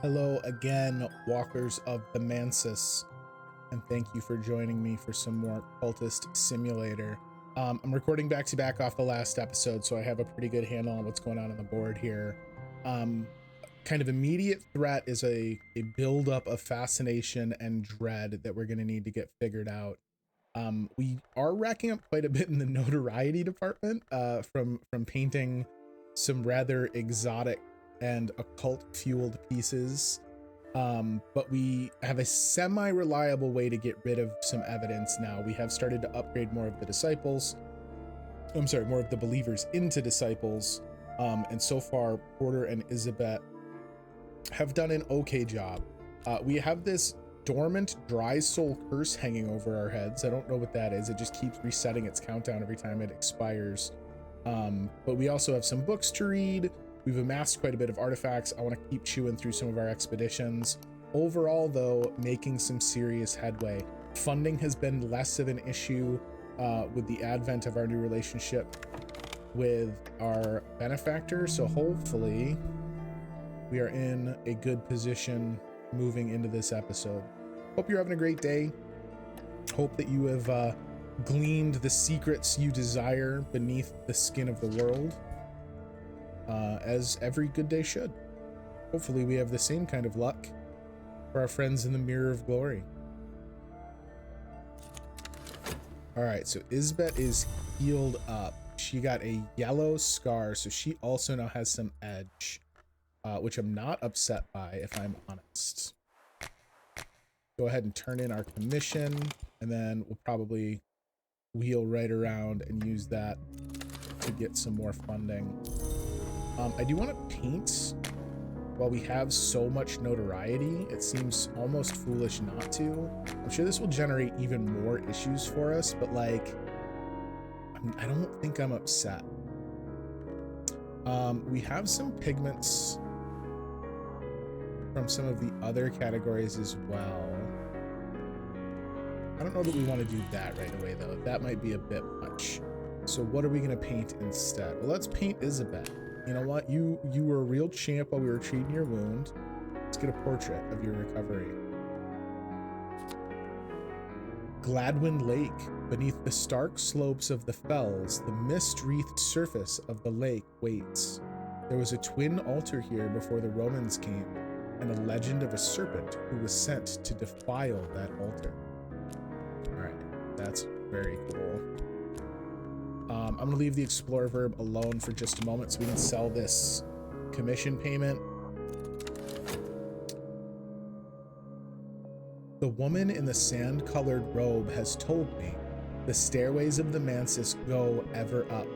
Hello again, walkers of the Mansus, and thank you for joining me for some more Cultist Simulator. I'm recording back to back off the last episode, so I have a pretty good handle on what's going on the board here. Kind of immediate threat is a buildup of fascination and dread that we're going to need to get figured out. We are racking up quite a bit in the notoriety department from painting some rather exotic and occult-fueled pieces, but we have a semi-reliable way to get rid of some evidence now. We have started to upgrade more of the disciples. I'm sorry, more of the believers into disciples, and so far, Porter and Isabet have done an okay job. We have this dormant dry soul curse hanging over our heads. I don't know what that is. It just keeps resetting its countdown every time it expires. But we also have some books to read. We've amassed quite a bit of artifacts. I want to keep chewing through some of our expeditions. Overall, though, making some serious headway. Funding has been less of an issue with the advent of our new relationship with our benefactor. So hopefully we are in a good position moving into this episode. Hope you're having a great day. Hope that you have gleaned the secrets you desire beneath the skin of the world. As every good day should. Hopefully we have the same kind of luck for our friends in the Mirror of Glory. Alright, so Isbet is healed up. She got a yellow scar, so she also now has some edge, which I'm not upset by, if I'm honest. Go ahead and turn in our commission, and then we'll probably wheel right around and use that to get some more funding. I do want to paint while we have so much notoriety. It seems almost foolish not to. I'm sure this will generate even more issues for us, but like, I don't think I'm upset. We have some pigments from some of the other categories as well. I don't know that we want to do that right away though. That might be a bit much. So what are we going to paint instead? Well, let's paint Isabel. You know what? You were a real champ while we were treating your wound. Let's get a portrait of your recovery. Gladwin Lake. Beneath the stark slopes of the fells, the mist-wreathed surface of the lake waits. There was a twin altar here before the Romans came, and a legend of a serpent who was sent to defile that altar. Alright, that's very cool. I'm going to leave the Explorer verb alone for just a moment so we can sell this commission payment. The woman in the sand-colored robe has told me the stairways of the Mansus go ever up.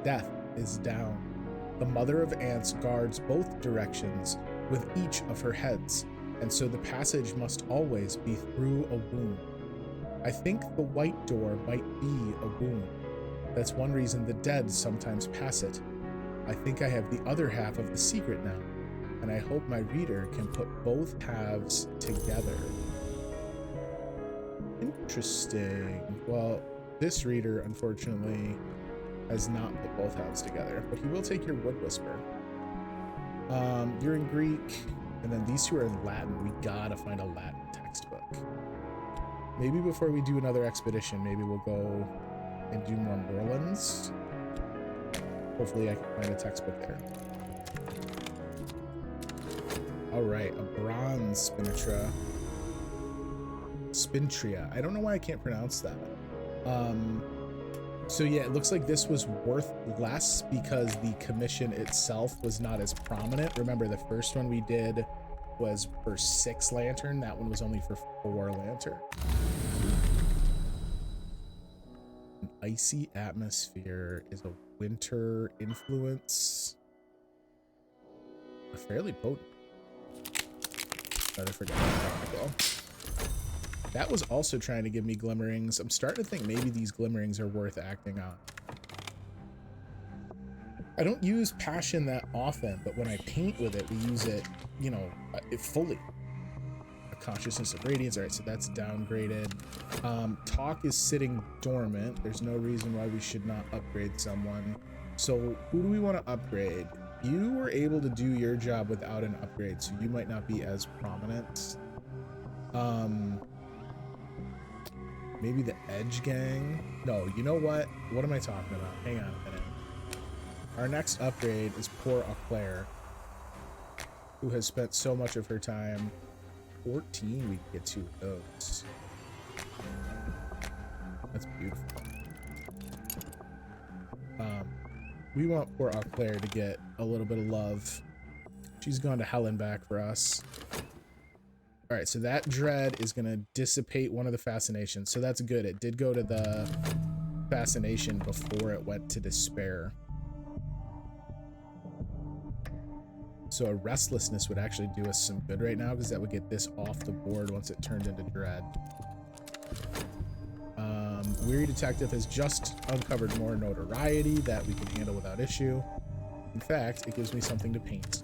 Death is down. The mother of ants guards both directions with each of her heads, and so the passage must always be through a womb. I think the white door might be a womb. That's one reason the dead sometimes pass it. I think I have the other half of the secret now, and I hope my reader can put both halves together. Interesting. Well, this reader, unfortunately, has not put both halves together, but he will take your Wood Whisper. You're in Greek, and then these two are in Latin. We gotta find a Latin textbook. Maybe before we do another expedition, maybe we'll go and do more Merlins. Hopefully I can find a textbook there. Alright, a bronze Spintria. I don't know why I can't pronounce that. So yeah, it looks like this was worth less because the commission itself was not as prominent. Remember, the first one we did was for 6 lantern. That one was only for 4 lantern. An icy atmosphere is a winter influence. A fairly potent. Better forget technical. That was also trying to give me glimmerings. I'm starting to think maybe these glimmerings are worth acting on. I don't use passion that often, but when I paint with it, we use it, you know, fully. A consciousness of radiance. All right, so that's downgraded. Talk is sitting dormant. There's no reason why we should not upgrade someone. So who do we want to upgrade? You were able to do your job without an upgrade, so you might not be as prominent. Maybe the Edge Gang. No, you know what? What am I talking about? Hang on a minute. Our next upgrade is poor Auclair, who has spent so much of her time. 14, we can get 2 of those. That's beautiful. We want poor Auclair to get a little bit of love. She's gone to hell and back for us. All right, so that dread is going to dissipate one of the fascinations. So that's good. It did go to the fascination before it went to despair. So a restlessness would actually do us some good right now, because that would get this off the board once it turned into dread. Weary Detective has just uncovered more notoriety that we can handle without issue. In fact, it gives me something to paint.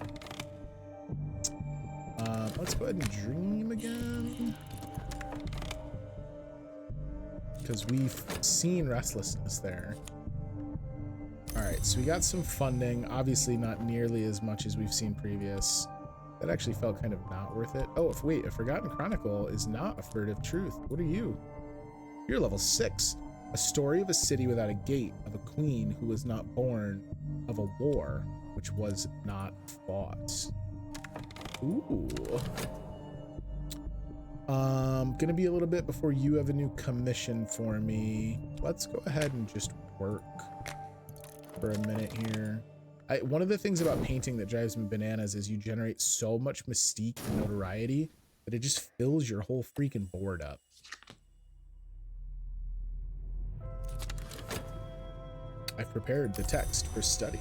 Let's go ahead and dream again, because we've seen restlessness there. All right, so we got some funding, obviously not nearly as much as we've seen previous. That actually felt kind of not worth it. Oh, wait, a Forgotten Chronicle is not a furtive truth. What are you? You're level 6. A story of a city without a gate, of a queen who was not born, of a war which was not fought. Ooh. Gonna be a little bit before you have a new commission for me. Let's go ahead and just work for a minute here. One of the things about painting that drives me bananas is you generate so much mystique and notoriety that it just fills your whole freaking board up. I've prepared the text for study.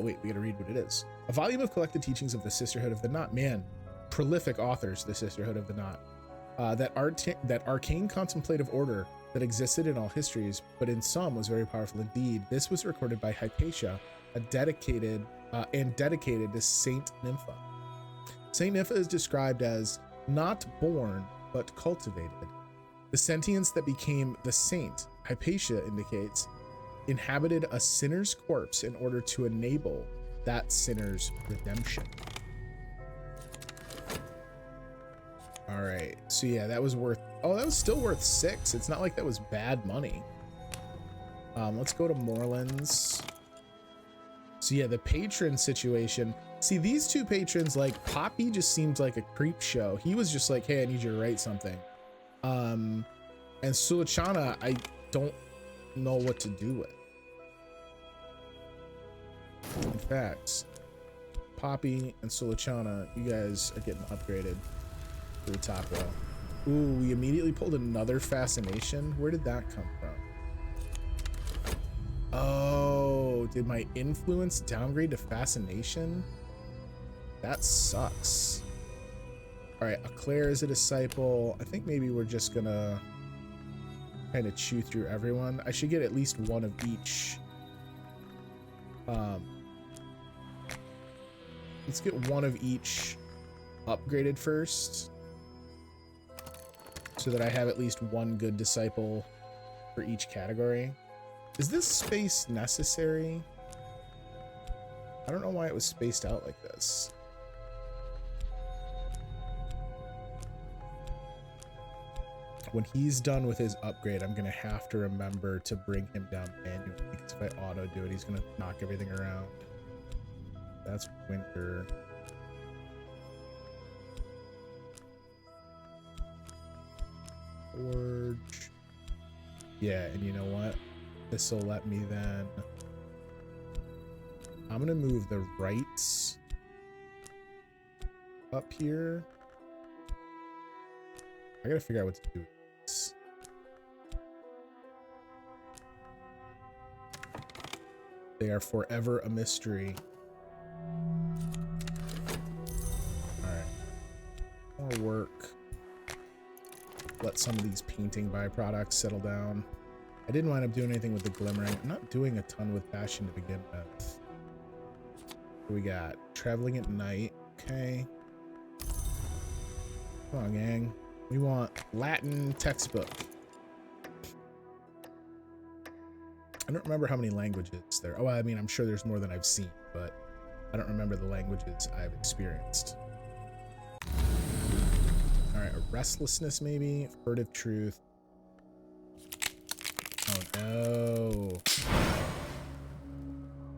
Wait, we gotta read what it is. A volume of collected teachings of the Sisterhood of the Knot. Man, prolific authors, the Sisterhood of the Knot. That arcane contemplative order that existed in all histories, but in some was very powerful indeed. This was recorded by Hypatia, dedicated to Saint Nympha. Saint Nympha is described as not born, but cultivated. The sentience that became the saint, Hypatia indicates, inhabited a sinner's corpse in order to enable that sinner's redemption. All right, so yeah, that was worth, oh, that was still worth 6. It's not like that was bad money. Let's go to Morelands. So yeah, the patron situation. See, these two patrons, like Poppy just seems like a creep show. He was just like, hey, I need you to write something. And Sulachana, I don't know what to do with. In fact, Poppy and Sulachana, you guys are getting upgraded to the top row. Ooh, we immediately pulled another fascination. Where did that come from? Oh, did my influence downgrade to fascination? That sucks. All right, Claire is a disciple. I think maybe we're just gonna kind of chew through everyone. I should get at least one of each. Let's get one of each upgraded first, so that I have at least one good disciple for each category. Is this space necessary? I don't know why it was spaced out like this. When he's done with his upgrade, I'm gonna have to remember to bring him down manually, because if I auto do it, he's gonna knock everything around. That's winter. Forge. Yeah, and you know what? This will let me then. I'm gonna move the rights up here. I gotta figure out what to do with this. They are forever a mystery. Alright. More work. Let some of these painting byproducts settle down. I didn't wind up doing anything with the glimmering. I'm not doing a ton with fashion to begin with. What we got? Traveling at night. Okay. Come on, gang. We want Latin textbook. I don't remember how many languages there. Oh, I mean, I'm sure there's more than I've seen, but I don't remember the languages I've experienced. All right, a restlessness maybe, furtive truth. Oh no.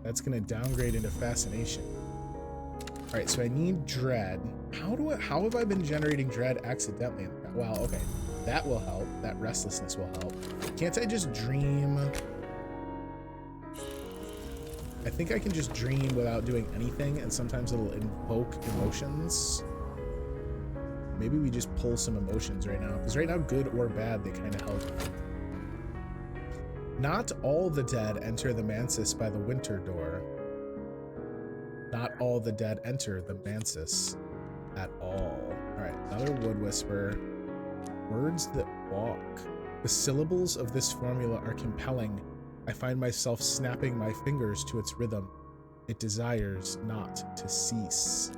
That's gonna downgrade into fascination. All right, so I need dread. How have I been generating dread accidentally? Well, okay, that will help. That restlessness will help. Can't I just dream? I think I can just dream without doing anything, and sometimes it'll invoke emotions. Maybe we just pull some emotions right now, because right now, good or bad, they kind of help. Not all the dead enter the Mansus by the winter door. Not all the dead enter the Mansus at all. All right, another wood whisper. Words that walk. The syllables of this formula are compelling. I find myself snapping my fingers to its rhythm. It desires not to cease.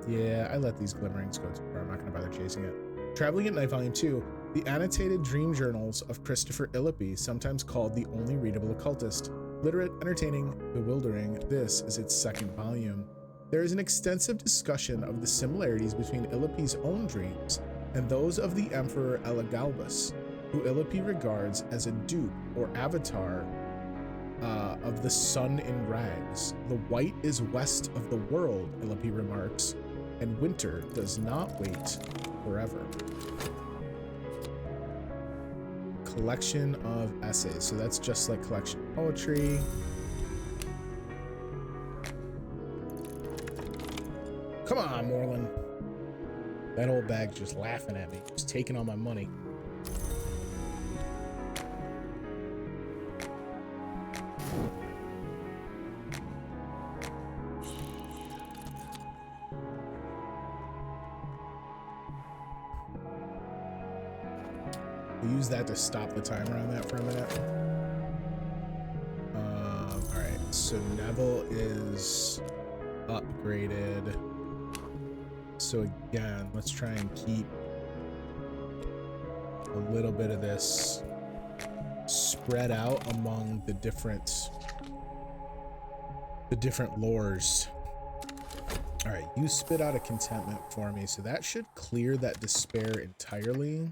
Yeah, I let these glimmerings go too far. I'm not going to bother chasing it. Traveling at Night, Volume 2. The annotated dream journals of Christopher Illippi, sometimes called the only readable occultist. Literate, entertaining, bewildering, this is its second volume. There is an extensive discussion of the similarities between Illippi's own dreams and those of the Emperor Elagabalus, who Illippi regards as a dupe or avatar of the sun in rags. The white is west of the world, Illippi remarks, and winter does not wait forever. Collection of essays. So that's just like collection of poetry. Come on, Moreland. That old bag's just laughing at me. Just taking all my money. Use that to stop the timer on that for a minute. All right, so Neville is upgraded. So again, let's try and keep a little bit of this spread out among the different lores. All right, you spit out a contentment for me, so that should clear that despair entirely.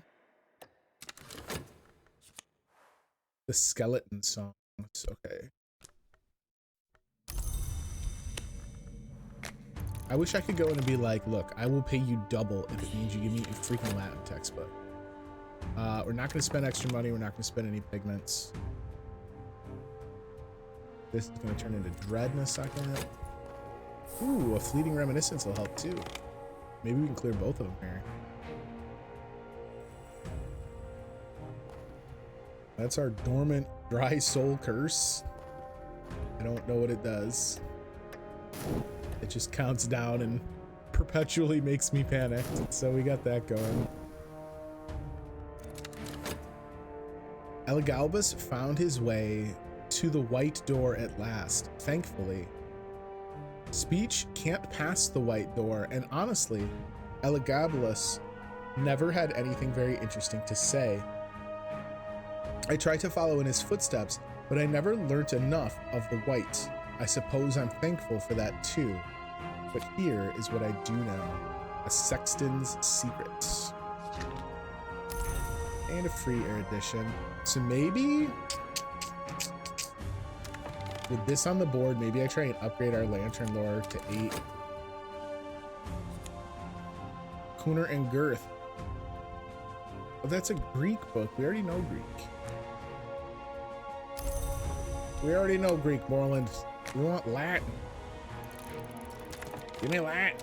The skeleton songs, okay. I wish I could go in and be like, look, I will pay you double if it means you give me a freaking Latin textbook. We're not gonna spend extra money, we're not gonna spend any pigments. This is gonna turn into dread in a second. Ooh, a fleeting reminiscence will help too. Maybe we can clear both of them here. That's our dormant dry soul curse. I don't know what it does. It just counts down and perpetually makes me panic. So we got that going. Elagabalus found his way to the white door at last, thankfully. Speech can't pass the white door, and honestly, Elagabalus never had anything very interesting to say. I tried to follow in his footsteps, but I never learnt enough of the white. I suppose I'm thankful for that too. But here is what I do know. A sexton's secret. And a free erudition. So maybe with this on the board, maybe I try and upgrade our lantern lore to 8. Kunar and Girth. Oh, that's a Greek book. We already know Greek. We already know Greek, Moreland. We want Latin. Give me Latin.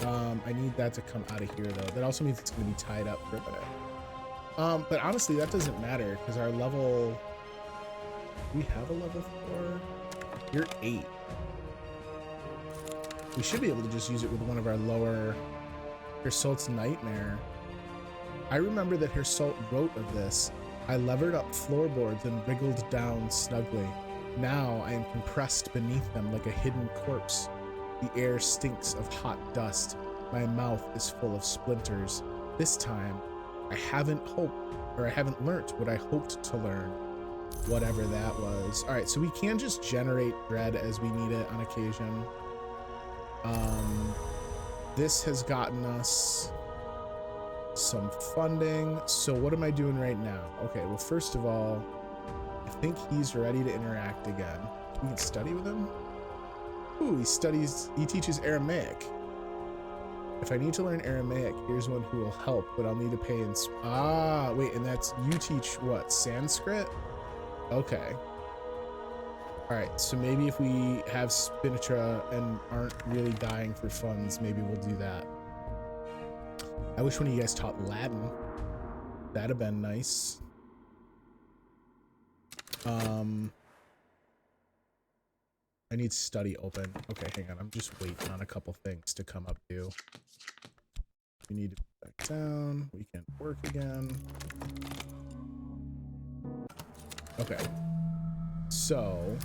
I need that to come out of here, though. That also means it's going to be tied up for a minute. But honestly, that doesn't matter, because our level... Do we have a level 4? You're 8. We should be able to just use it with one of our lower... Hersalt's Nightmare. I remember that Hersalt wrote of this. I levered up floorboards and wriggled down snugly. Now I am compressed beneath them like a hidden corpse. The air stinks of hot dust. My mouth is full of splinters. This time, I haven't learnt what I hoped to learn, whatever that was. All right, so we can just generate dread as we need it on occasion. This has gotten us some funding. So what am I doing right now? Okay, well, first of all, I think he's ready to interact again. We can study with him. Ooh, he teaches Aramaic. If I need to learn Aramaic, here's one who will help, but I'll need to pay in... wait, and that's... You teach what? Sanskrit? Okay. Alright, so maybe if we have Spinitra and aren't really dying for funds, maybe we'll do that. I wish one of you guys taught Latin. That'd have been nice. I need study open. Okay, hang on. I'm just waiting on a couple things to come up to. We need to back down. We can work again. Okay. So,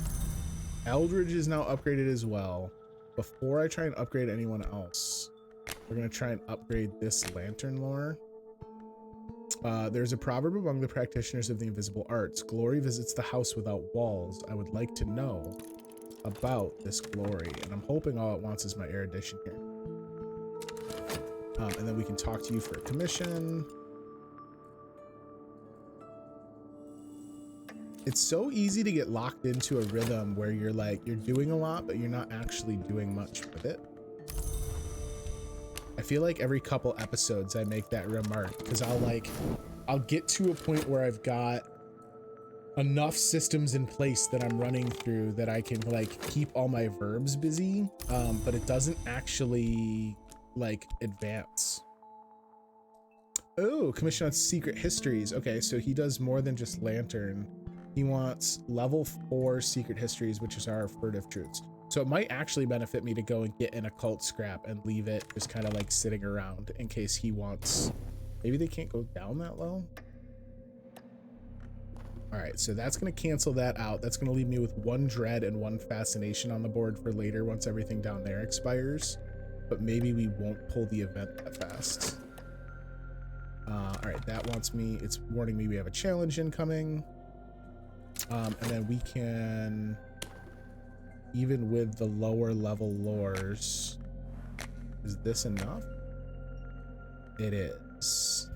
Eldridge is now upgraded as well. Before I try and upgrade anyone else, we're going to try and upgrade this lantern lore. There's a proverb among the practitioners of the invisible arts. Glory visits the house without walls. I would like to know about this glory, and I'm hoping all it wants is my erudition here. And then we can talk to you for a commission. It's so easy to get locked into a rhythm where you're like, you're doing a lot, but you're not actually doing much with it. I feel like every couple episodes I make that remark, because I'll get to a point where I've got enough systems in place that I'm running through that I can like keep all my verbs busy, but it doesn't actually like advance. Oh, commission on secret histories. Okay, so he does more than just lantern. He wants level 4 secret histories, which is our furtive truths. So it might actually benefit me to go and get an occult scrap and leave it just kind of like sitting around in case he wants. Maybe they can't go down that low. All right, so that's going to cancel that out. That's going to leave me with 1 dread and 1 fascination on the board for later once everything down there expires. But maybe we won't pull the event that fast. All right, that wants me. It's warning me we have a challenge incoming. And then we can, even with the lower level lores, is this enough? It is.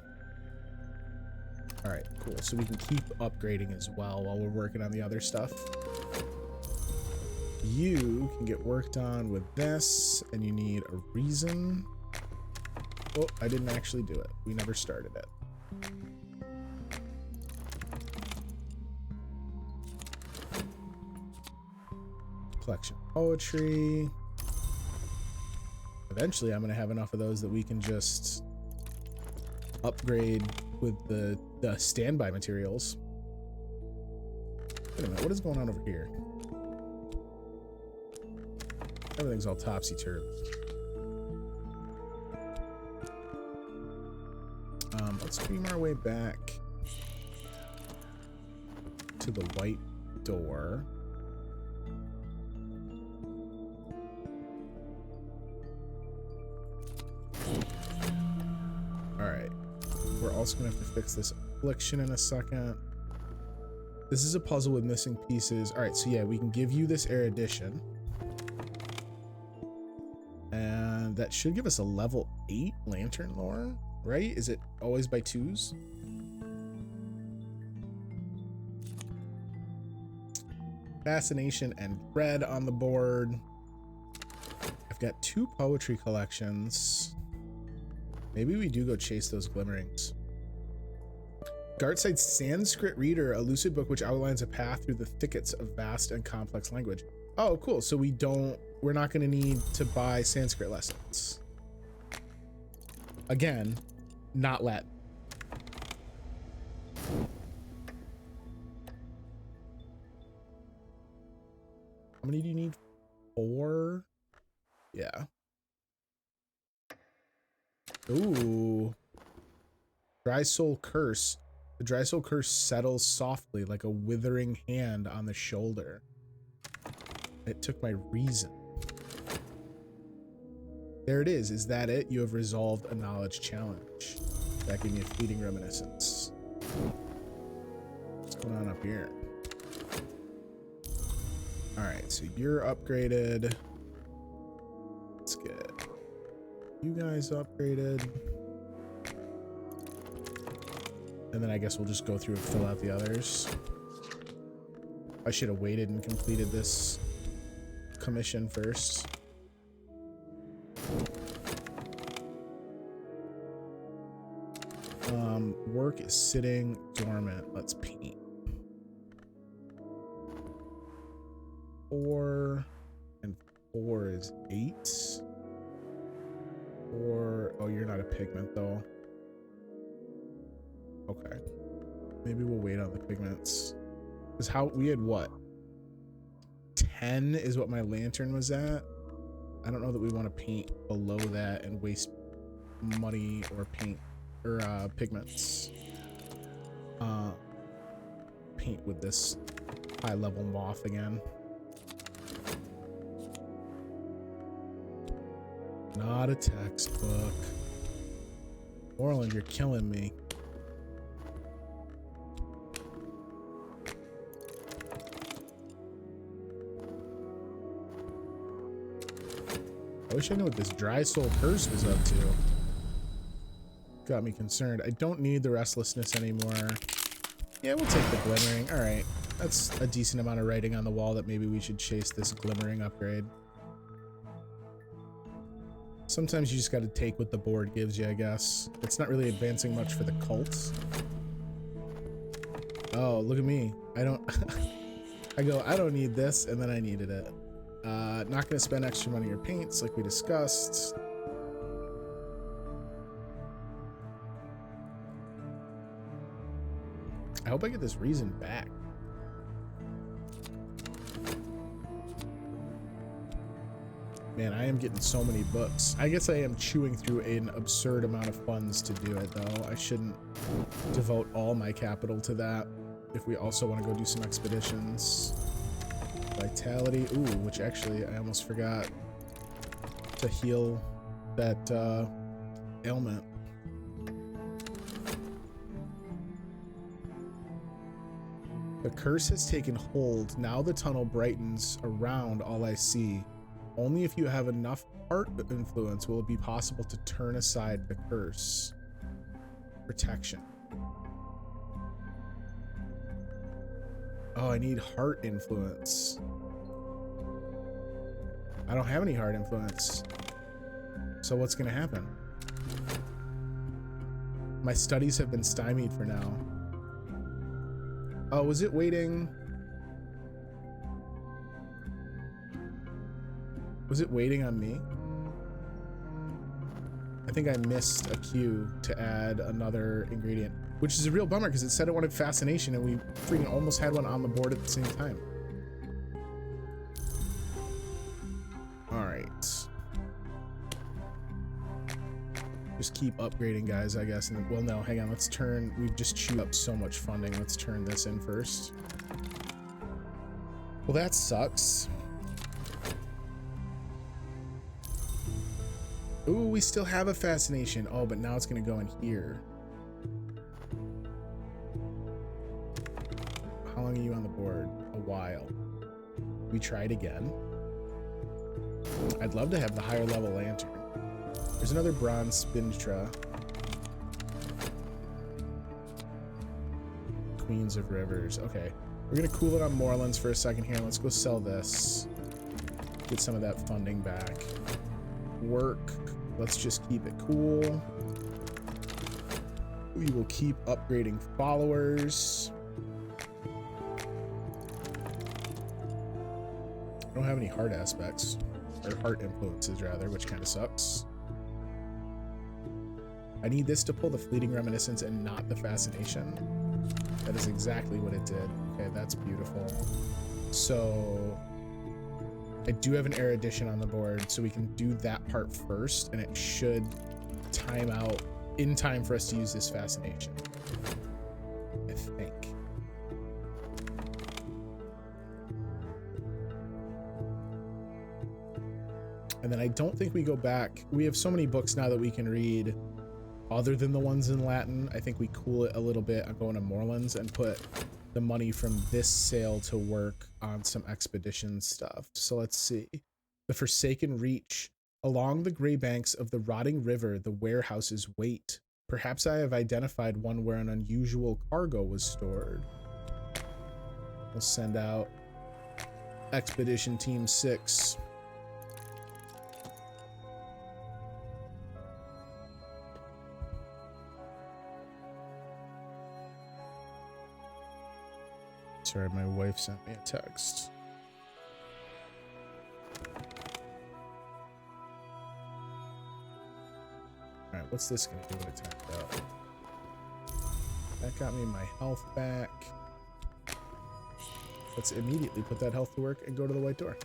All right, cool. So we can keep upgrading as well while we're working on the other stuff. You can get worked on with this, and you need a reason. Oh, I didn't actually do it. We never started it. Collection poetry. Eventually, I'm going to have enough of those that we can just upgrade with the standby materials. Wait a minute, what is going on over here? Everything's all topsy-turvy. Let's beam our way back to the white door. Alright. We're also going to have to fix this affliction in a second. This is a puzzle with missing pieces. Alright, so yeah, we can give you this erudition. And that should give us a level 8 lantern lore, right? Is it always by 2s? Fascination and dread on the board. I've got 2 poetry collections. Maybe we do go chase those glimmerings. Gartside's Sanskrit Reader, a lucid book which outlines a path through the thickets of vast and complex language. Oh, cool. So we're not going to need to buy Sanskrit lessons. Again, not Latin. How many do you need? 4? Yeah. Ooh. Dry Soul Curse. The Dry Soul Curse settles softly like a withering hand on the shoulder. It took my reason. There it is. Is that it? You have resolved a knowledge challenge. That gave me a fleeting reminiscence. What's going on up here? Alright, so you're upgraded. Let's get you guys upgraded. And then I guess we'll just go through and fill out the others. I should have waited and completed this commission first. Work is sitting dormant. Let's paint. 4 and 4 is 8. 4. Oh, you're not a pigment though. Okay. Maybe we'll wait on the pigments. Because how we had what? 10 is what my lantern was at. I don't know that we want to paint below that and waste money or paint or pigments. Paint with this high level moth again. Not a textbook. Orland, you're killing me. I wish I knew what this dry soul curse was up to. Got me concerned. I don't need the restlessness anymore. Yeah, we'll take the glimmering. All right. That's a decent amount of writing on the wall that maybe we should chase this glimmering upgrade. Sometimes you just got to take what the board gives you, I guess. It's not really advancing much for the cults. Oh, look at me. I don't... I go, I don't need this, and then I needed it. Not going to spend extra money or paints like we discussed. I hope I get this reason back. Man, I am getting so many books. I guess I am chewing through an absurd amount of funds to do it, though. I shouldn't devote all my capital to that if we also want to go do some expeditions. Vitality. Ooh, which actually I almost forgot to heal that ailment. The curse has taken hold. Now the tunnel brightens around all I see. Only if you have enough heart influence will it be possible to turn aside the curse. Protection. Oh, I need heart influence. I don't have any heart influence. So what's gonna happen? My studies have been stymied for now. Oh, was it waiting? Was it waiting on me? I think I missed a cue to add another ingredient, which is a real bummer because it said it wanted fascination and we freaking almost had one on the board at the same time. All right. Just keep upgrading, guys, I guess. And well, no, hang on. Let's turn. We've just chewed up so much funding. Let's turn this in first. Well, that sucks. Ooh, we still have a fascination. Oh, but now it's going to go in here. How long are you on the board? A while. We tried again. I'd love to have the higher level lantern. There's another bronze spindra. Queens of Rivers. Okay. We're going to cool it on Moorlands for a second here. Let's go sell this. Get some of that funding back. Work. Let's just keep it cool. We will keep upgrading followers. I don't have any heart aspects. Or heart influences, rather, which kind of sucks. I need this to pull the fleeting reminiscence and not the fascination. That is exactly what it did. Okay, that's beautiful. So I do have an erudition on the board, so we can do that part first, and it should time out in time for us to use this fascination, I think. And then I don't think we go back. We have so many books now that we can read. other than the ones in Latin. I think we cool it a little bit on going to Moorlands and put the money from this sale to work on some expedition stuff. So let's see. The Forsaken Reach. Along the gray banks of the rotting river, the warehouses wait. Perhaps I have identified one where an unusual cargo was stored. We'll send out Expedition Team 6. Sorry, my wife sent me a text. Alright, what's this gonna do when it's tapped out? That got me my health back. Let's immediately put that health to work and go to the white door.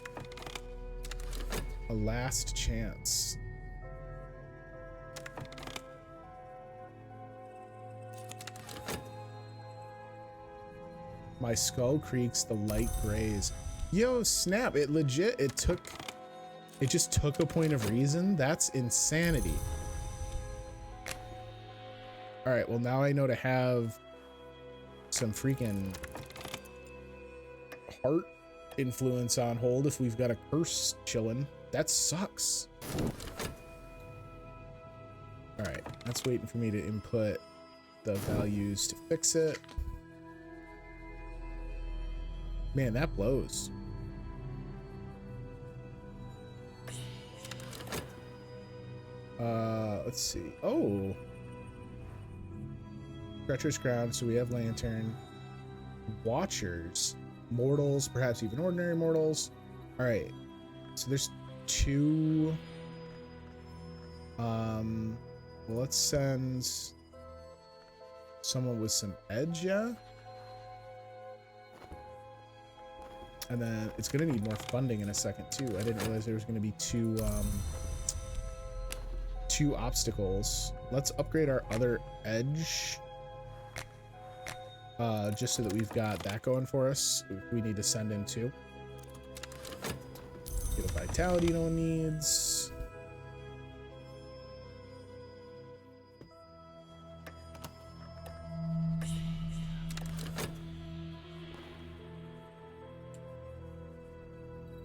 A last chance. My skull creaks, the light grays. Yo, snap, it legit, it just took a point of reason? That's insanity. Alright, well now I know to have some freaking heart influence on hold if we've got a curse chilling. That sucks. Alright, that's waiting for me to input the values to fix it. Man, that blows. Let's see. Oh. Treacherous ground, so we have lantern. Watchers. Mortals, perhaps even ordinary mortals. Alright. So there's 2. Let's send someone with some edge, yeah? And then it's gonna need more funding in a second too. I didn't realize there was gonna be two obstacles. Let's upgrade our other edge. Just so that we've got that going for us. We need to send in 2. Get a vitality no one needs.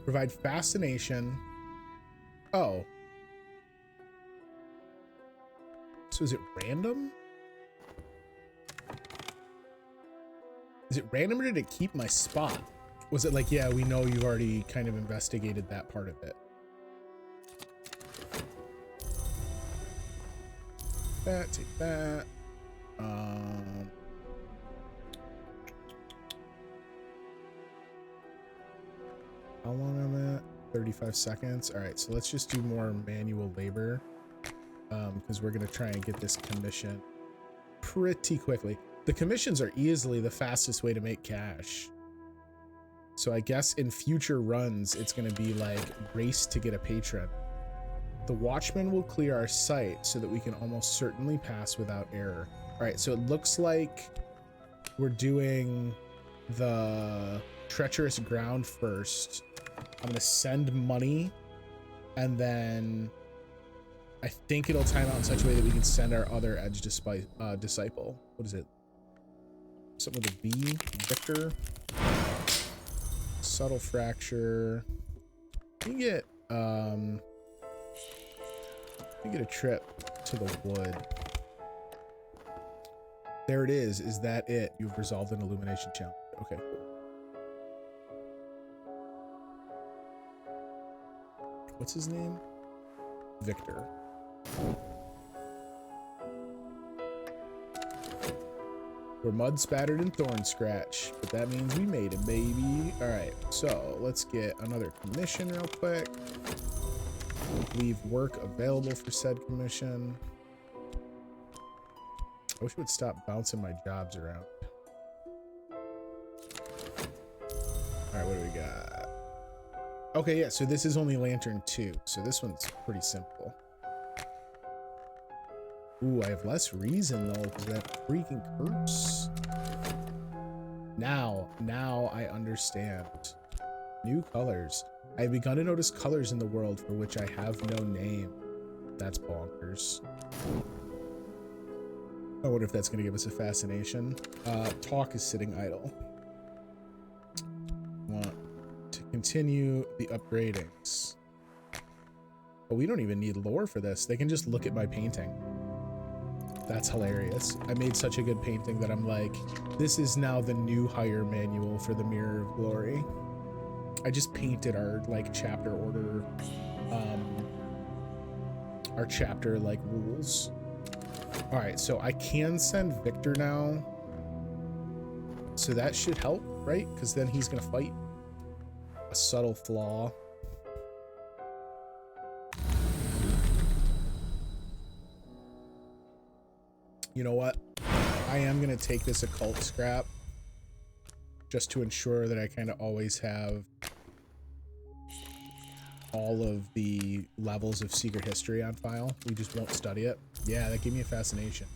Provide fascination. Oh. So is it random? Is it random or did it keep my spot? Was it like, yeah, we know you've already kind of investigated that part of it. Take that. How long am I at? 35 seconds. All right, so let's just do more manual labor because we're going to try and get this commission pretty quickly. The commissions are easily the fastest way to make cash. So I guess in future runs, it's going to be like race to get a patron. The watchman will clear our sight so that we can almost certainly pass without error. All right, so it looks like we're doing the treacherous ground first. I'm going to send money, and then I think it'll time out in such a way that we can send our other edge disciple. What is it? Something with a V? Victor? Subtle fracture. You get a trip to the wood. There it is. Is that it? You've resolved an illumination challenge. Okay, cool. What's his name? Victor. We're mud spattered and thorn scratch, but that means we made it, baby. All right, so let's get another commission real quick. Leave work available for said commission. I wish it would stop bouncing my jobs around. All right, what do we got? Okay, yeah, so this is only Lantern 2, so this one's pretty simple. Ooh, I have less reason, though, because that freaking curse. Now I understand. New colors. I have begun to notice colors in the world for which I have no name. That's bonkers. I wonder if that's going to give us a fascination. Talk is sitting idle. Want to continue the upgradings. But we don't even need lore for this. They can just look at my painting. That's hilarious. I made such a good painting that I'm like, this is now the new hire manual for the Mirror of Glory. I just painted our like chapter order, our chapter like rules. All right, so I can send Victor now. So that should help, right? Because then he's gonna fight. A subtle flaw. You know what? I am gonna take this occult scrap just to ensure that I kind of always have all of the levels of secret history on file. We just won't study it. Yeah, that gave me a fascination.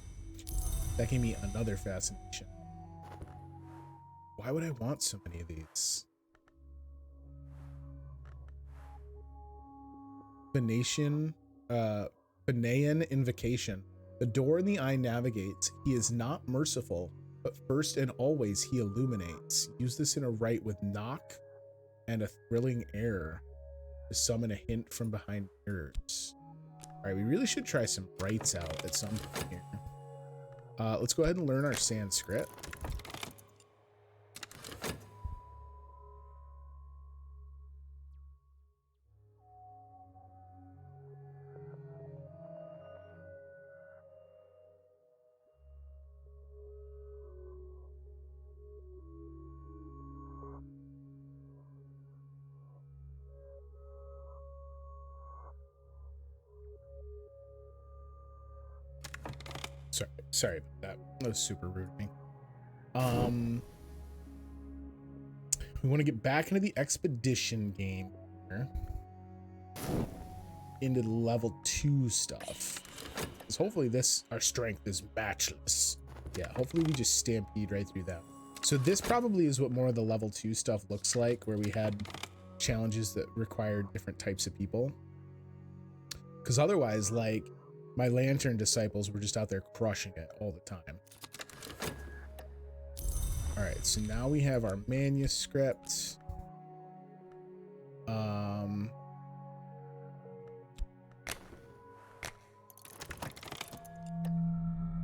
That gave me another fascination. Why would I want so many of these? Venetian, Benayan invocation. The door in the eye navigates. He is not merciful, but first and always he illuminates. Use this in a rite with knock and a thrilling air to summon a hint from behind mirrors. All right, we really should try some rites out at some point here. Let's go ahead and learn our Sanskrit. Sorry about that. That was super rude of me. We want to get back into the expedition game here. Into the level 2 stuff. Because hopefully our strength is matchless. Yeah, hopefully we just stampede right through that. So this probably is what more of the level 2 stuff looks like, where we had challenges that required different types of people. Because otherwise, like, my lantern disciples were just out there crushing it all the time. All right, so now we have our manuscript.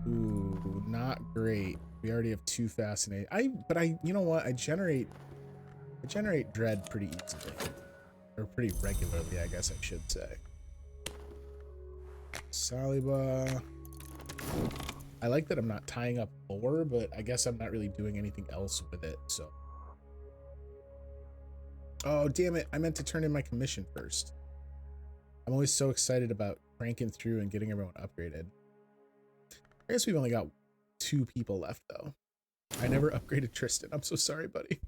Ooh, not great. We already have 2 fascinating. You know what? I generate dread pretty easily, or pretty regularly, I guess I should say. Saliba. I like that I'm not tying up lore, but I guess I'm not really doing anything else with it, so. Oh, damn it. I meant to turn in my commission first. I'm always so excited about cranking through and getting everyone upgraded. I guess we've only got 2 people left, though. I never upgraded Tristan. I'm so sorry, buddy.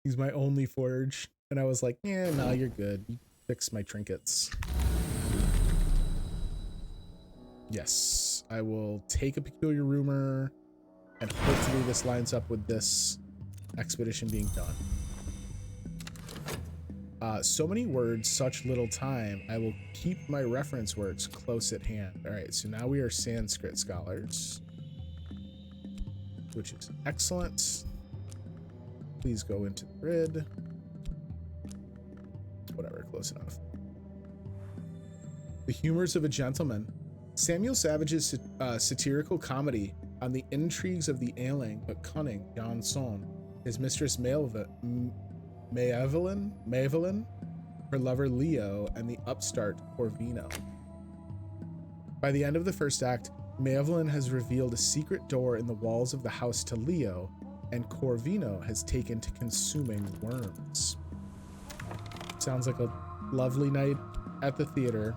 He's my only forge. And I was like, yeah, no, you're good. You fix my trinkets. Yes, I will take a peculiar rumor, and hopefully this lines up with this expedition being done. So many words, such little time. I will keep my reference works close at hand. All right, so now we are Sanskrit scholars, which is excellent. Please go into the grid. Whatever, close enough. The humors of a gentleman. Samuel Savage's satirical comedy on the intrigues of the ailing but cunning John Son, his mistress Maevelyn, her lover Leo, and the upstart Corvino. By the end of the first act, Maevelyn has revealed a secret door in the walls of the house to Leo, and Corvino has taken to consuming worms. Sounds like a lovely night at the theater.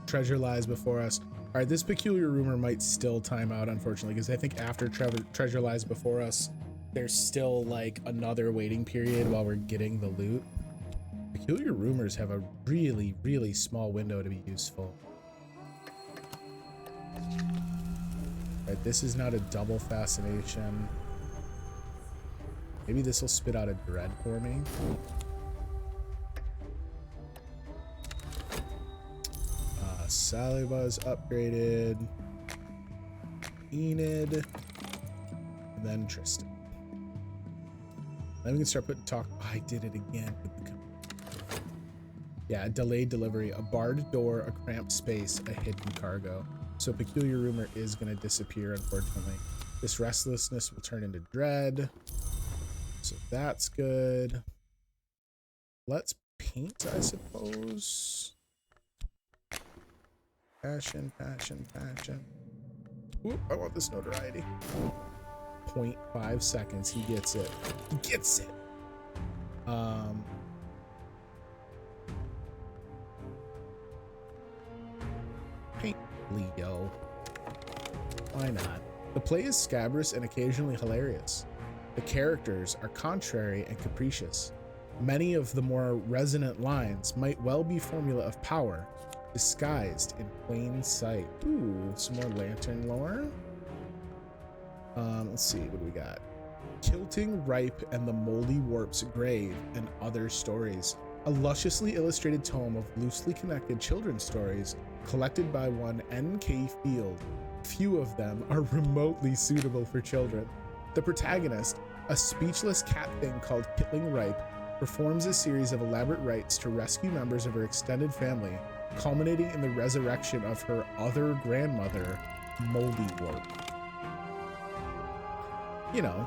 Treasure lies before us. All right, this peculiar rumor might still time out, unfortunately, because I think after treasure lies before us, there's still like another waiting period while we're getting the loot. Peculiar rumors have a really, really small window to be useful. Right, this is not a double fascination. Maybe this will spit out a dread for me. Saliba's upgraded. Enid. And then Tristan. Then we can start putting talk. Oh, I did it again. Yeah, delayed delivery. A barred door, a cramped space, a hidden cargo. So Peculiar Rumor is going to disappear, unfortunately. This restlessness will turn into dread. So that's good. Let's paint, I suppose. Passion, passion, passion. Ooh, I want this notoriety. 0.5 seconds. He gets it. He gets it. Paint Leo. Why not? The play is scabrous and occasionally hilarious. The characters are contrary and capricious. Many of the more resonant lines might well be formula of power, disguised in plain sight. Ooh, some more lantern lore. Let's see, what do we got? Kilting Ripe and the Moldy Warp's Grave and Other Stories. A lusciously illustrated tome of loosely connected children's stories collected by one N.K. Field. Few of them are remotely suitable for children. The protagonist, a speechless cat thing called Kilting Ripe, performs a series of elaborate rites to rescue members of her extended family, culminating in the resurrection of her other grandmother, Moldy Warp. You know,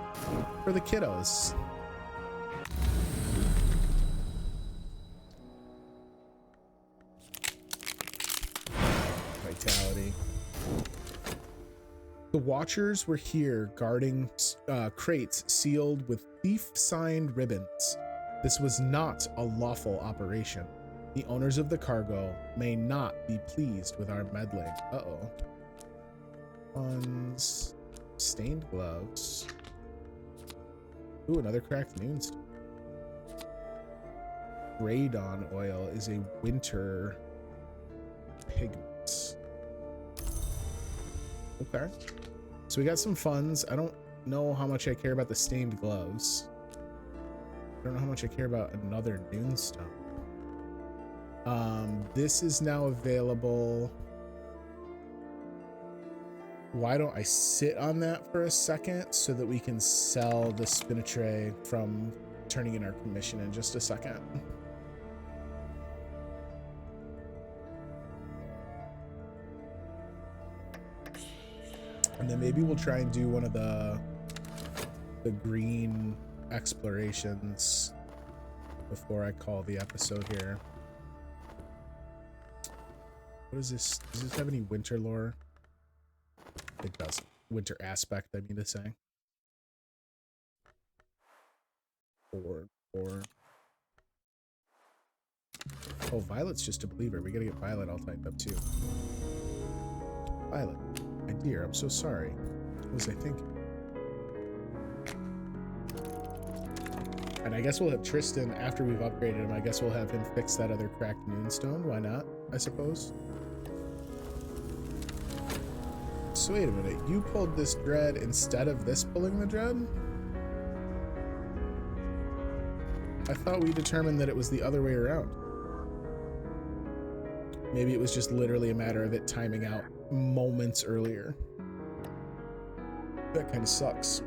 for the kiddos. Vitality. The Watchers were here guarding crates sealed with thief-signed ribbons. This was not a lawful operation. The owners of the cargo may not be pleased with our meddling. Uh-oh. Funds. Stained gloves. Ooh, another cracked moonstone. Radon oil is a winter pigment. Okay. So we got some funds. I don't know how much I care about the stained gloves. I don't know how much I care about another moonstone. This is now available. Why don't I sit on that for a second so that we can sell the Spinatray from turning in our commission in just a second. And then maybe we'll try and do one of the green explorations before I call the episode here. What is this? Does this have any winter lore? It doesn't. Winter aspect, I mean to say. 4. Oh, Violet's just a believer. We gotta get Violet all typed up too. Violet, my dear, I'm so sorry. What was I thinking? And I guess we'll have Tristan, after we've upgraded him, I guess we'll have him fix that other cracked moonstone. Why not, I suppose? So wait a minute, you pulled this dread instead of this pulling the dread? I thought we determined that it was the other way around. Maybe it was just literally a matter of it timing out moments earlier. That kind of sucks.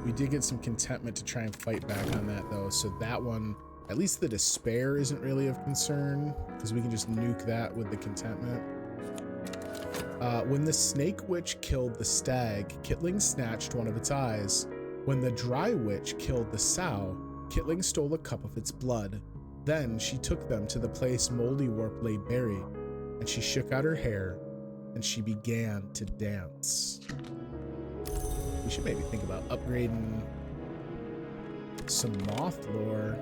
We did get some contentment to try and fight back on that though, so that one, at least the despair isn't really of concern, because we can just nuke that with the contentment. When the snake witch killed the stag, Kitling snatched one of its eyes. When the dry witch killed the sow, Kitling stole a cup of its blood. Then she took them to the place Moldy Warp lay buried, and she shook out her hair, and she began to dance. We should maybe think about upgrading some moth lore.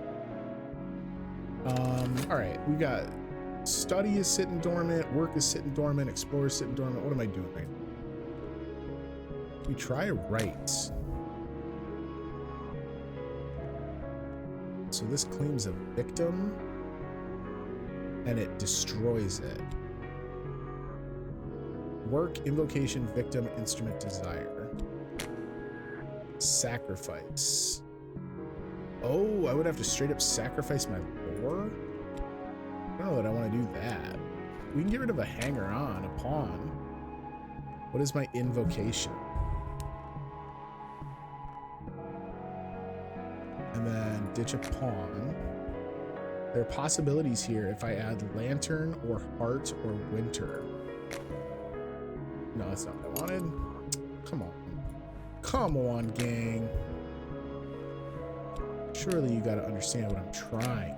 All right, we got study is sitting dormant, work is sitting dormant, explore is sitting dormant. What am I doing right now? We try a right. So this claims a victim and it destroys it. Work, invocation, victim, instrument, desire. Sacrifice. Oh, I would have to straight up sacrifice my lore? I don't know that I want to do that. We can get rid of a hanger-on, a pawn. What is my invocation? And then ditch a pawn. There are possibilities here if I add lantern or heart or winter. No, that's not what I wanted. Come on. Come on, gang. Surely you gotta understand what I'm trying.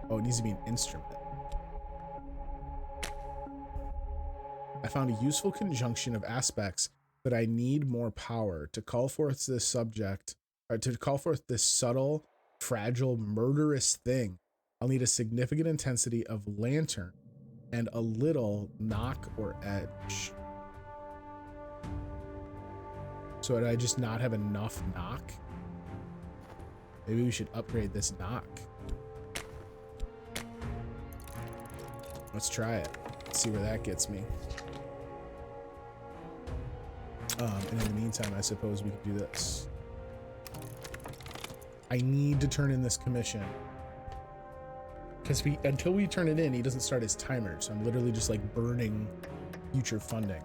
Oh, it needs to be an instrument. I found a useful conjunction of aspects, but I need more power to call forth this subject, or to call forth this subtle, fragile, murderous thing. I'll need a significant intensity of lantern and a little knock or edge. So did I just not have enough knock? Maybe we should upgrade this knock. Let's try it. Let's see where that gets me. And in the meantime, I suppose we could do this. I need to turn in this commission. Because until we turn it in, he doesn't start his timer. So I'm literally just like burning future funding.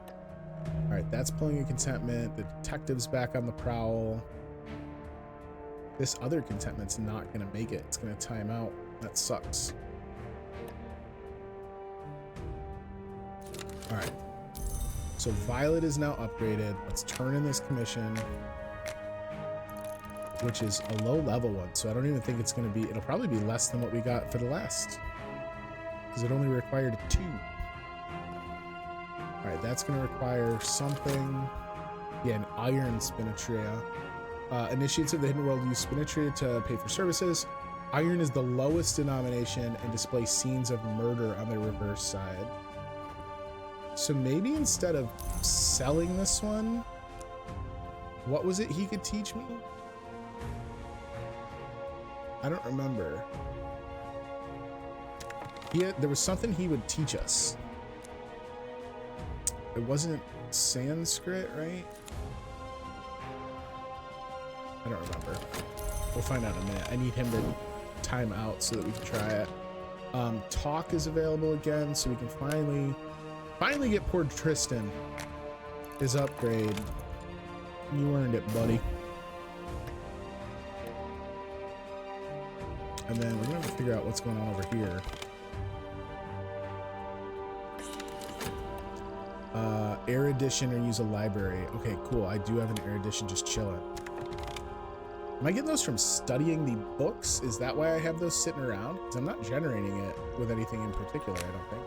All right, that's pulling a contentment. The detective's back on the prowl. This other contentment's not gonna make it. It's gonna time out. That sucks. All right. So Violet is now upgraded. Let's turn in this commission, which is a low level one. So I don't even think it's going to be, it'll probably be less than what we got for the last, because it only required 2. All right, that's going to require something. Yeah, an iron spinatria. Initiates of the Hidden World use spinatria to pay for services. Iron is the lowest denomination and displays scenes of murder on the reverse side. So maybe instead of selling this one, what was it he could teach me? I don't remember. There was something he would teach us. It wasn't Sanskrit, right? I don't remember. We'll find out in a minute. I need him to time out so that we can try it. Talk is available again, so we can finally get poor Tristan his upgrade. You earned it, buddy. And then we're gonna have to figure out what's going on over here. Erudition or use a library. Okay, cool. I do have an erudition just chilling. Am I getting those from studying the books? Is that why I have those sitting around? Because I'm not generating it with anything in particular, I don't think.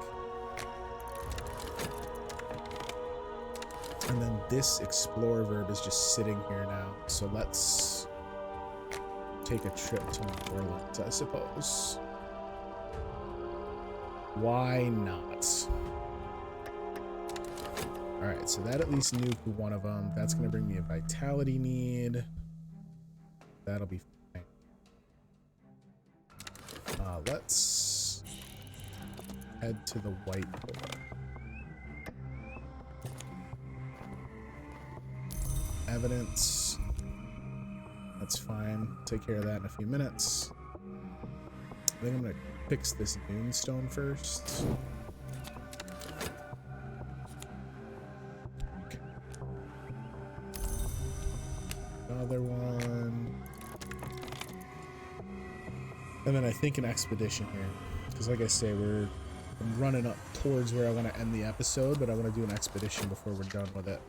And then this explore verb is just sitting here now. So let's take a trip to New Orleans, I suppose. Why not? All right, so that at least nuked one of them. That's going to bring me a vitality need. That'll be fine. Let's head to the white door. Evidence. That's fine. Take care of that in a few minutes. I think I'm gonna fix this moonstone first. Okay. Another one. And then I think an expedition here. Because like I say, I'm running up towards where I want to end the episode, but I want to do an expedition before we're done with it.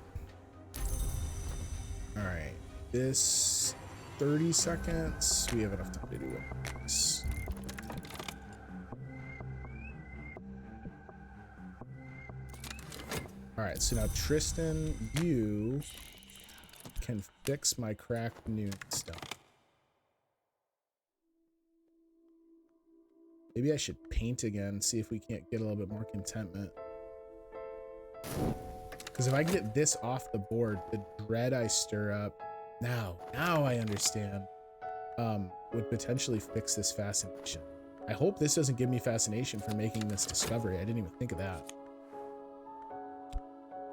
Alright, this 30 seconds. We have enough time to do it. Alright, so now Tristan, you can fix my cracked noon stuff. Maybe I should paint again, see if we can't get a little bit more contentment. Because if I get this off the board, the dread I stir up, now I understand, would potentially fix this fascination. I hope this doesn't give me fascination for making this discovery. I didn't even think of that.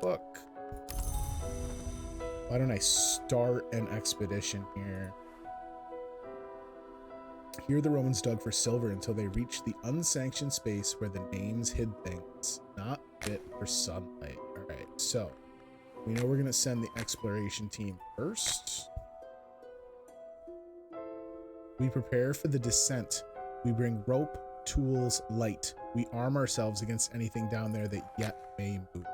book. Why don't I start an expedition here? Here the Romans dug for silver until they reached the unsanctioned space where the names hid things, not fit for sunlight. All right, so we know we're gonna send the exploration team first. We prepare for the descent. We bring rope, tools, light. We arm ourselves against anything down there that yet may move.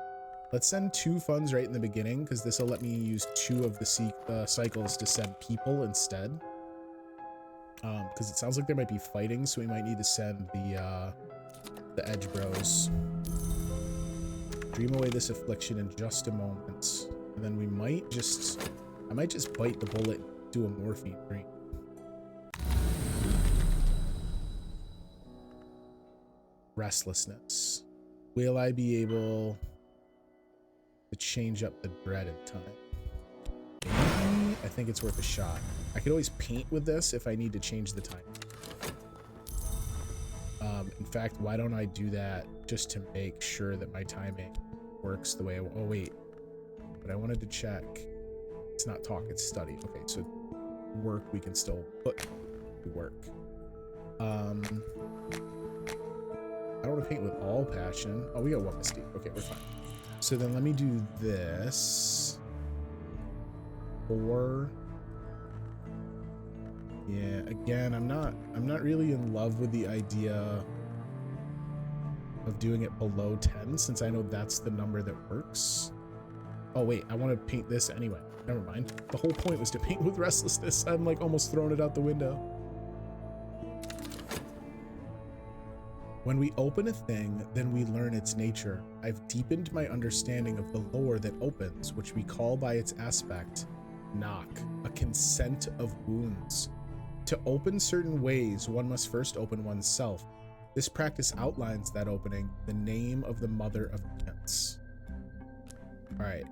Let's send 2 funds right in the beginning, because this will let me use 2 of the cycles to send people instead. Because it sounds like there might be fighting, so we might need to send the Edge Bros. Dream away this affliction in just a moment, and then we might just, I might just bite the bullet and do a morphine dream. Restlessness. Will I be able to change up the dread in time? Maybe. I think it's worth a shot. I could always paint with this if I need to change the time. In fact, why don't I do that just to make sure that my timing works the way I want? Oh, wait. But I wanted to check. It's not talk, it's study. Okay, so work we can still put to work. I don't want to paint with all passion. Oh, we got 1 mistake. Okay, we're fine. So then let me do this. 4. Yeah, again, I'm not really in love with the idea of doing it below 10, since I know that's the number that works. Oh wait, I want to paint this anyway. Never mind. The whole point was to paint with restlessness. I'm like almost throwing it out the window. When we open a thing, then we learn its nature. I've deepened my understanding of the lore that opens, which we call by its aspect, knock, a consent of wounds. To open certain ways, one must first open oneself. This practice outlines that opening, the name of the mother of chance. All right.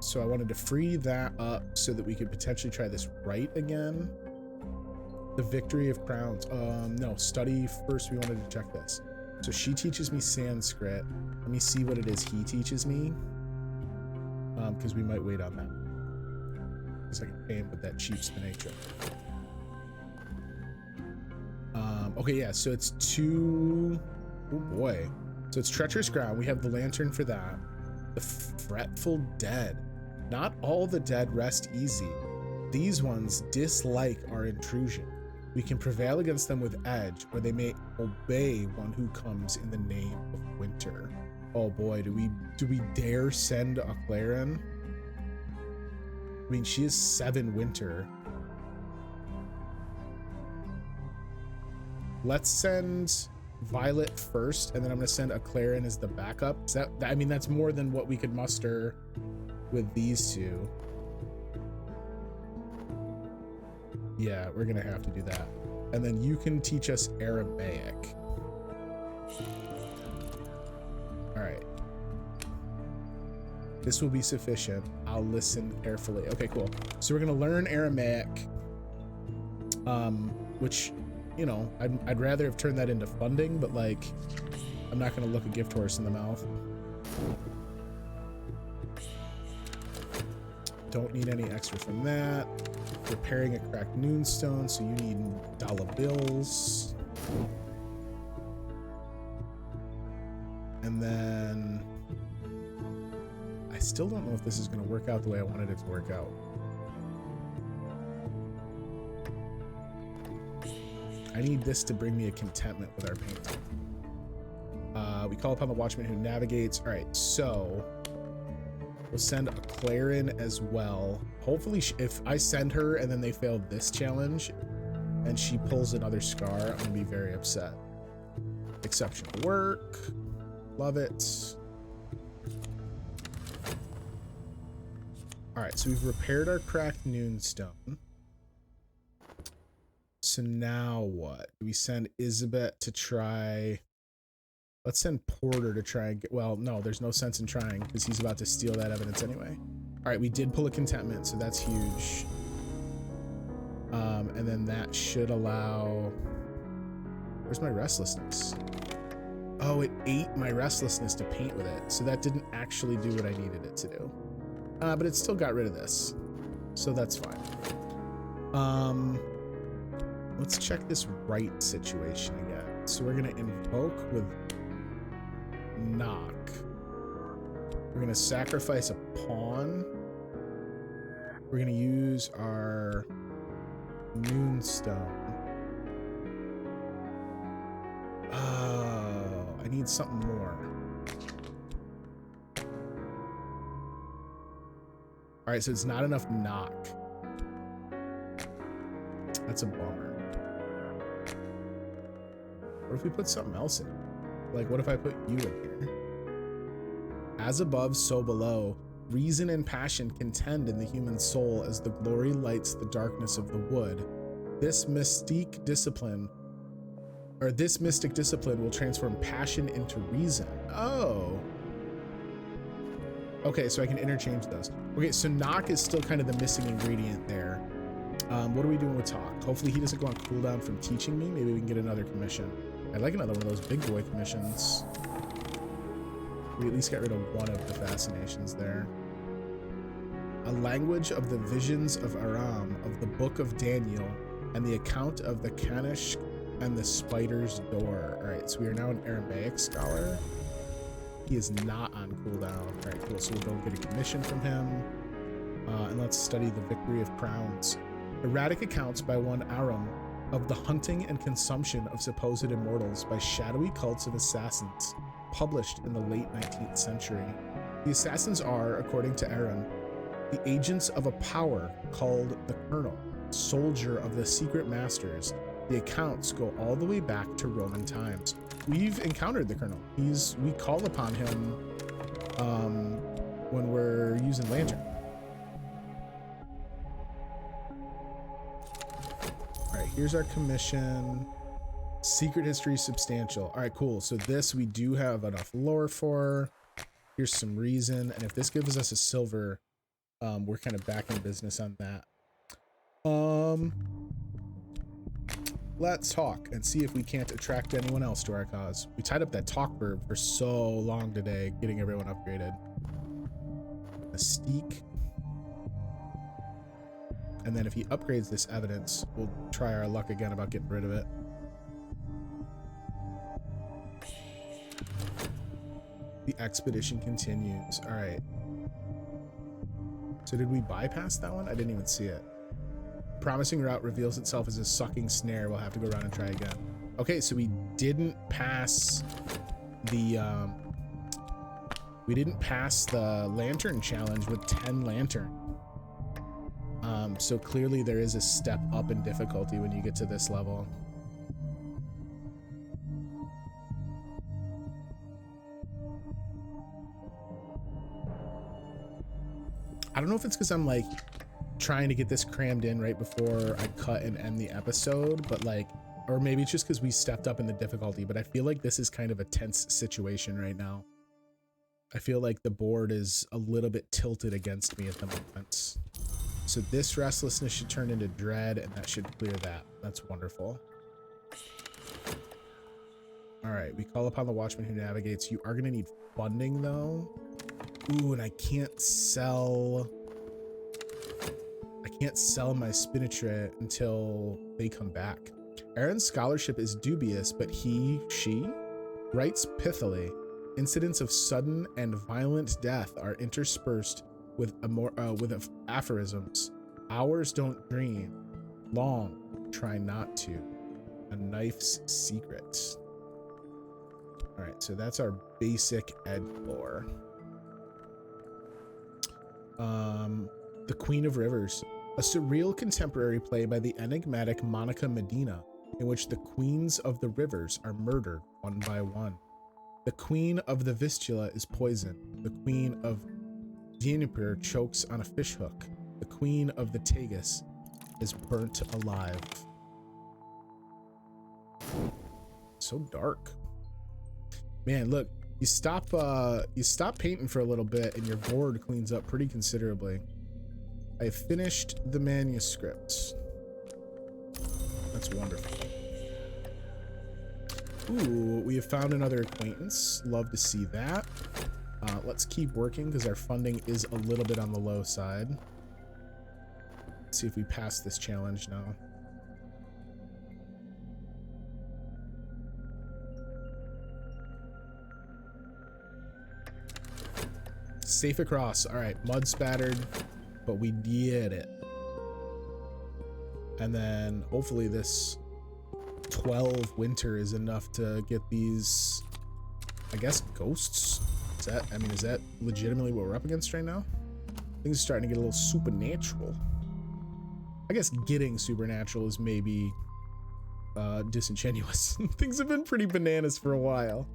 So I wanted to free that up so that we could potentially try this right again. The victory of crowns. No, study first. We wanted to check this. So she teaches me Sanskrit. Let me see what it is he teaches me. Because we might wait on that. Because I can pay him with that cheap spinacha. Okay, yeah, so it's 2. Oh boy. So it's treacherous ground. We have the lantern for that. The fretful dead. Not all the dead rest easy. These ones dislike our intrusion. We can prevail against them with edge, or they may obey one who comes in the name of winter. Oh boy, do we dare send a Clarin? I mean, she is 7 winter. Let's send Violet first, and then I'm gonna send a Clarin as the backup. I mean, that's more than what we could muster with these 2. Yeah, we're gonna have to do that. And then you can teach us Aramaic. All right. This will be sufficient. I'll listen carefully. Okay, cool. So we're gonna learn Aramaic, which, you know, I'd rather have turned that into funding, but like, I'm not gonna look a gift horse in the mouth. Don't need any extra from that. Repairing a cracked noonstone, so you need dollar bills. And then I still don't know if this is going to work out the way I wanted it to work out. I need this to bring me a contentment with our painting. We call upon the watchman who navigates. All right, so we'll send a Clarin as well. Hopefully, if I send her and then they fail this challenge and she pulls another scar, I'm gonna be very upset. Exceptional work. Love it. All right, so we've repaired our cracked noonstone. So now what? Do we send Isabet to try? Let's send Porter to try and get, well, no, there's no sense in trying because he's about to steal that evidence anyway. All right, we did pull a contentment, so that's huge. And then that should allow, where's my restlessness? Oh, it ate my restlessness to paint with it, so that didn't actually do what I needed it to do. But it still got rid of this, so that's fine. Let's check this right situation again. So we're gonna invoke with knock. We're gonna sacrifice a pawn. We're gonna use our moonstone. Oh, I need something more. All right, so it's not enough knock. That's a bummer. What if we put something else in? Like, what if I put you in here? As above, so below. Reason and passion contend in the human soul as the glory lights the darkness of the wood. This mystic discipline will transform passion into reason. Oh. Okay, so I can interchange those. Okay, so knock is still kind of the missing ingredient there. What are we doing with talk? Hopefully he doesn't go on cooldown from teaching me. Maybe we can get another commission. I'd like another one of those big boy commissions. We at least got rid of one of the fascinations there. A language of the visions of Aram, of the book of Daniel, and the account of the Kanish and the spider's door. All right, so we are now an Aramaic scholar. He is not on cooldown. All right, cool. So we'll go get a commission from him. And let's study the Victory of Crowns. Erratic accounts by one Aram of the hunting and consumption of supposed immortals by shadowy cults of assassins, published in the late 19th century. The assassins are, according to Aaron, the agents of a power called the Colonel, soldier of the secret masters. The accounts go all the way back to Roman times. We've encountered the Colonel. We call upon him when we're using Lantern. All right, here's our commission. Secret history substantial. All right, cool. So this we do have enough lore for. Here's some reason, and if this gives us a silver, we're kind of back in business on that. Let's talk and see if we can't attract anyone else to our cause. We tied up that talk verb for so long today, getting everyone upgraded. Mystique. And then if he upgrades this evidence, we'll try our luck again about getting rid of it. The expedition continues. All right. So did we bypass that one? I didn't even see it. Promising route reveals itself as a sucking snare. We'll have to go around and try again. Okay, so we didn't pass the lantern challenge with 10 lantern. So clearly there is a step up in difficulty when you get to this level. I don't know if it's because I'm like trying to get this crammed in right before I cut and end the episode, but like, or maybe it's just because we stepped up in the difficulty, but I feel like this is kind of a tense situation right now. I feel like the board is a little bit tilted against me at the moment. So this restlessness should turn into dread, and that should clear that. That's wonderful. All right, we call upon the watchman who navigates. You are going to need funding though. Ooh, and I can't sell my spinach until they come back. Aaron's scholarship is dubious, but she writes pithily. Incidents of sudden and violent death are interspersed with aphorisms. Hours don't dream. Long, try not to. A knife's secret. All right, so that's our basic ed lore. The Queen of Rivers, a surreal contemporary play by the enigmatic Monica Medina, in which the queens of the rivers are murdered one by one. The Queen of the Vistula is poisoned. The Queen of Dnieper chokes on a fishhook. The Queen of the Tagus is burnt alive. So dark. Man, look, you stop painting for a little bit and your board cleans up pretty considerably. I finished the manuscripts. That's wonderful. Ooh, we have found another acquaintance. Love to see that. Let's keep working because our funding is a little bit on the low side. Let's see if we pass this challenge now. Safe across. All right, mud spattered, but we did it. And then hopefully this 12 winter is enough to get these, I guess, ghosts. Is that, I mean, is that legitimately what we're up against right now? Things are starting to get a little supernatural. I guess getting supernatural is maybe disingenuous. Things have been pretty bananas for a while.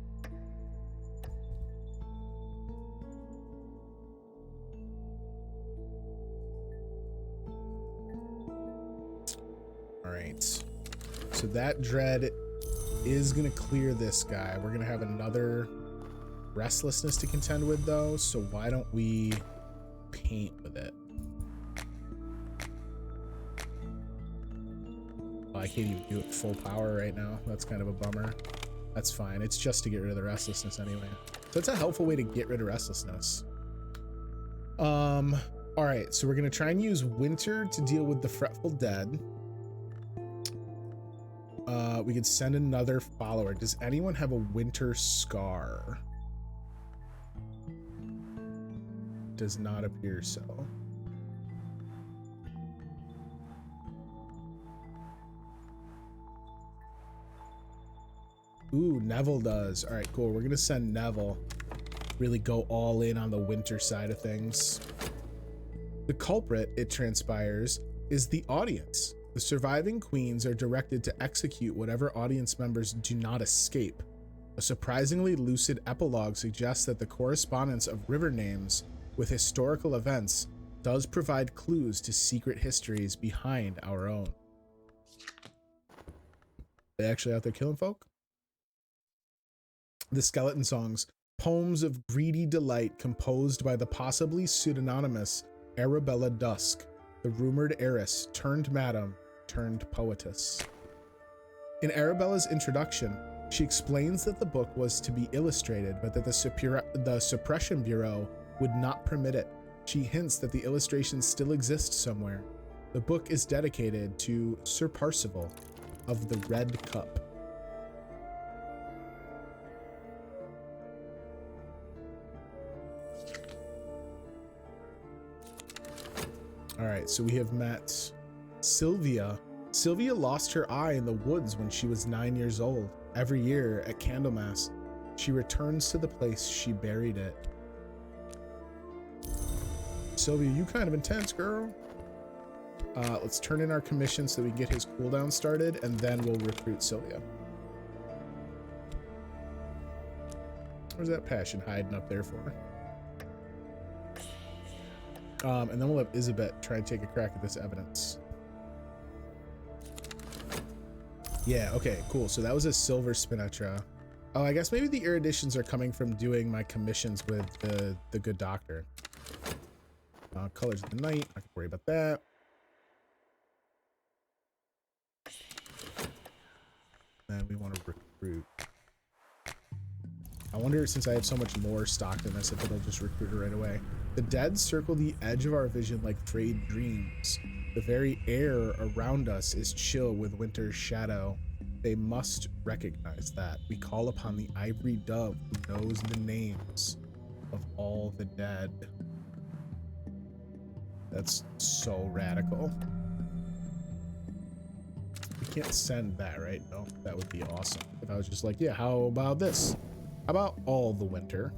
All right. So that dread is going to clear this guy. We're going to have another restlessness to contend with, though. So why don't we paint with it? Oh, I can't even do it full power right now. That's kind of a bummer. That's fine. It's just to get rid of the restlessness anyway. So it's a helpful way to get rid of restlessness. All right. So we're going to try and use winter to deal with the fretful dead. We could send another follower. Does anyone have a winter scar? Does not appear so. Ooh, Neville does. All right, cool. We're gonna send Neville. Really go all in on the winter side of things. The culprit, it transpires, is the audience. The surviving queens are directed to execute whatever audience members do not escape. A surprisingly lucid epilogue suggests that the correspondence of river names with historical events does provide clues to secret histories behind our own. They actually out there killing folk? The Skeleton Songs, poems of greedy delight composed by the possibly pseudonymous Arabella Dusk, the rumored heiress turned madam turned poetess. In Arabella's introduction, she explains that the book was to be illustrated, but that the Suppression Bureau would not permit it. She hints that the illustrations still exist somewhere. The book is dedicated to Sir Parzival of the Red Cup. All right, so we have met Sylvia. Sylvia lost her eye in the woods when she was 9 years old. Every year at Candlemas, she returns to the place she buried it. Sylvia, you kind of intense, girl. Let's turn in our commission so that we can get his cooldown started, and then we'll recruit Sylvia. Where's that passion hiding up there for? And then we'll have Isabet try and take a crack at this evidence. Yeah, okay, cool. So that was a silver Spinatra. Oh, I guess maybe the eruditions are coming from doing my commissions with the good doctor. Colors of the night, I can worry about that. Then we want to recruit. I wonder, since I have so much more stock than this, if it'll just recruit her right away. The dead circle the edge of our vision like frayed dreams. The very air around us is chill with winter's shadow. They must recognize that. We call upon the ivory dove who knows the names of all the dead. That's so radical. We can't send that, right? No, that would be awesome. If I was just like, yeah, how about this? How about all the winter?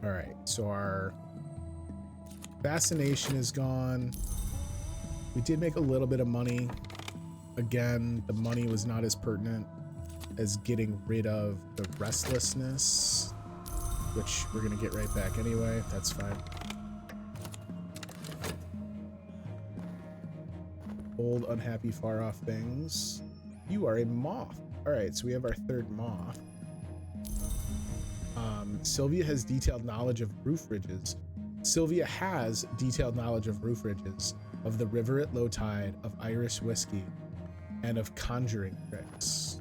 All right, so our fascination is gone. We did make a little bit of money. Again, the money was not as pertinent as getting rid of the restlessness, which we're gonna get right back anyway. That's fine. Old, unhappy, far off things. You are a moth. All right, so we have our third moth. Sylvia has detailed knowledge of roof ridges. Sylvia has detailed knowledge of roof ridges. of the river at low tide, of Irish whiskey, and of conjuring tricks.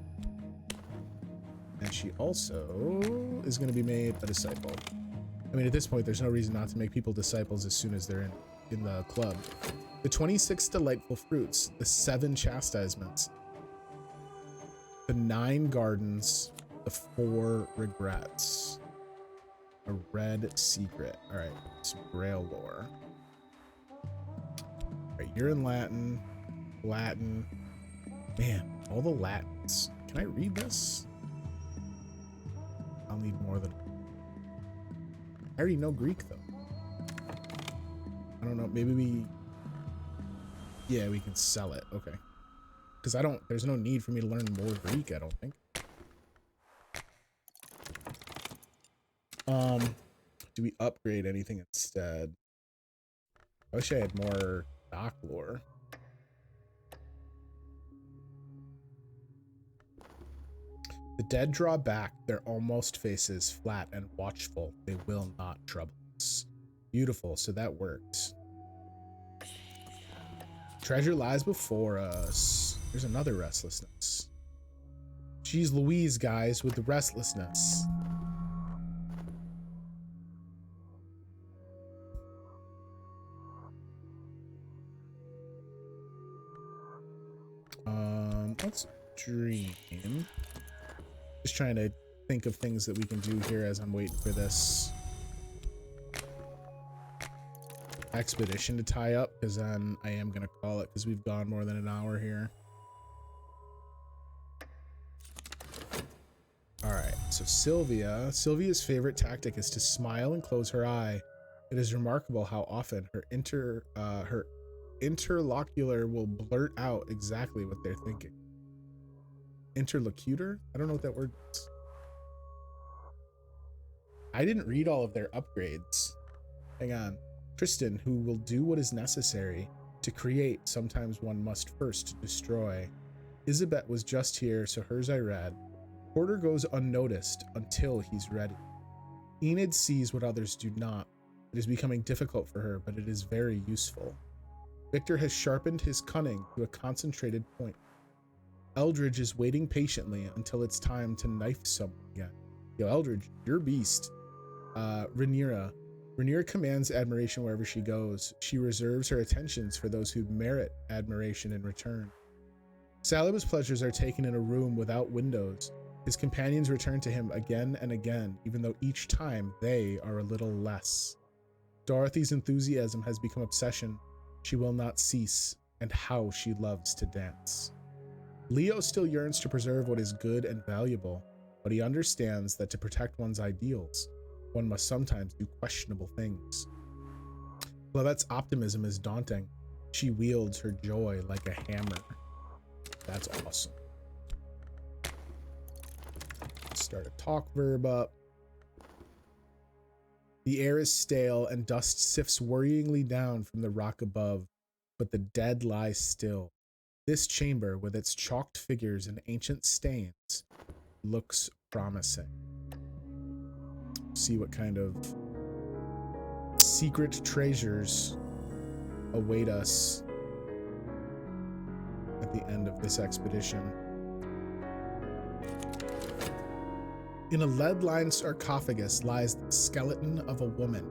And she also is going to be made a disciple. I mean, at this point, there's no reason not to make people disciples as soon as they're in the club. The 26 delightful fruits, the 7 chastisements, the 9 gardens, the 4 regrets, a red secret. All right, some Grail lore. All right, you're in Latin. Man, all the Latins. Can I read this? I'll need more than... I already know Greek, though. I don't know, maybe we... Yeah, we can sell it. Okay. Because there's no need for me to learn more Greek, I don't think. Do we upgrade anything instead? I wish I had more dock lore. The dead draw back, their almost faces flat and watchful. They will not trouble us. Beautiful, so that works. Treasure lies before us. There's another restlessness. Jeez Louise, guys, with the restlessness. Let's dream. Just trying to think of things that we can do here as I'm waiting for this expedition to tie up, because then I am going to call it, because we've gone more than an hour here. All right, so Sylvia's favorite tactic is to smile and close her eye. It is remarkable how often her interlocutor will blurt out exactly what they're thinking. Interlocutor? I don't know what that word is. I didn't read all of their upgrades. Hang on. Tristan, who will do what is necessary to create, sometimes one must first destroy. Isabet was just here, so hers I read. Porter goes unnoticed until he's ready. Enid sees what others do not. It is becoming difficult for her, but it is very useful. Victor has sharpened his cunning to a concentrated point. Eldridge is waiting patiently until it's time to knife someone again. Yo, Eldridge, you're a beast. Rhaenyra commands admiration wherever she goes. She reserves her attentions for those who merit admiration in return. Salib's pleasures are taken in a room without windows. His companions return to him again and again, even though each time they are a little less. Dorothy's enthusiasm has become obsession. She will not cease, and how she loves to dance. Leo still yearns to preserve what is good and valuable, but he understands that to protect one's ideals, one must sometimes do questionable things. Clavette's optimism is daunting. She wields her joy like a hammer. That's awesome. Start a talk verb up. The air is stale and dust sifts worryingly down from the rock above, but the dead lie still. This chamber, with its chalked figures and ancient stains, looks promising. See what kind of secret treasures await us at the end of this expedition. In a lead-lined sarcophagus lies the skeleton of a woman.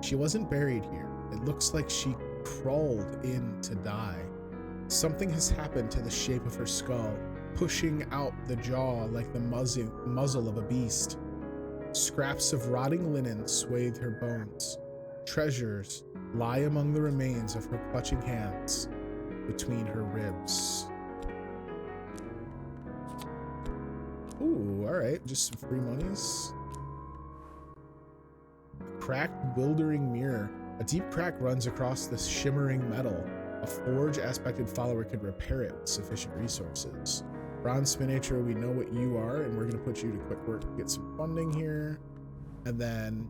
She wasn't buried here. It looks like she crawled in to die. Something has happened to the shape of her skull, pushing out the jaw like the muzzle of a beast. Scraps of rotting linen swathe her bones. Treasures lie among the remains of her clutching hands between her ribs. Ooh, all right, just some free monies. Cracked, bewildering mirror. A deep crack runs across the shimmering metal. A forge-aspected follower could repair it with sufficient resources. Bronze Spinator, we know what you are, and we're going to put you to quick work to get some funding here. And then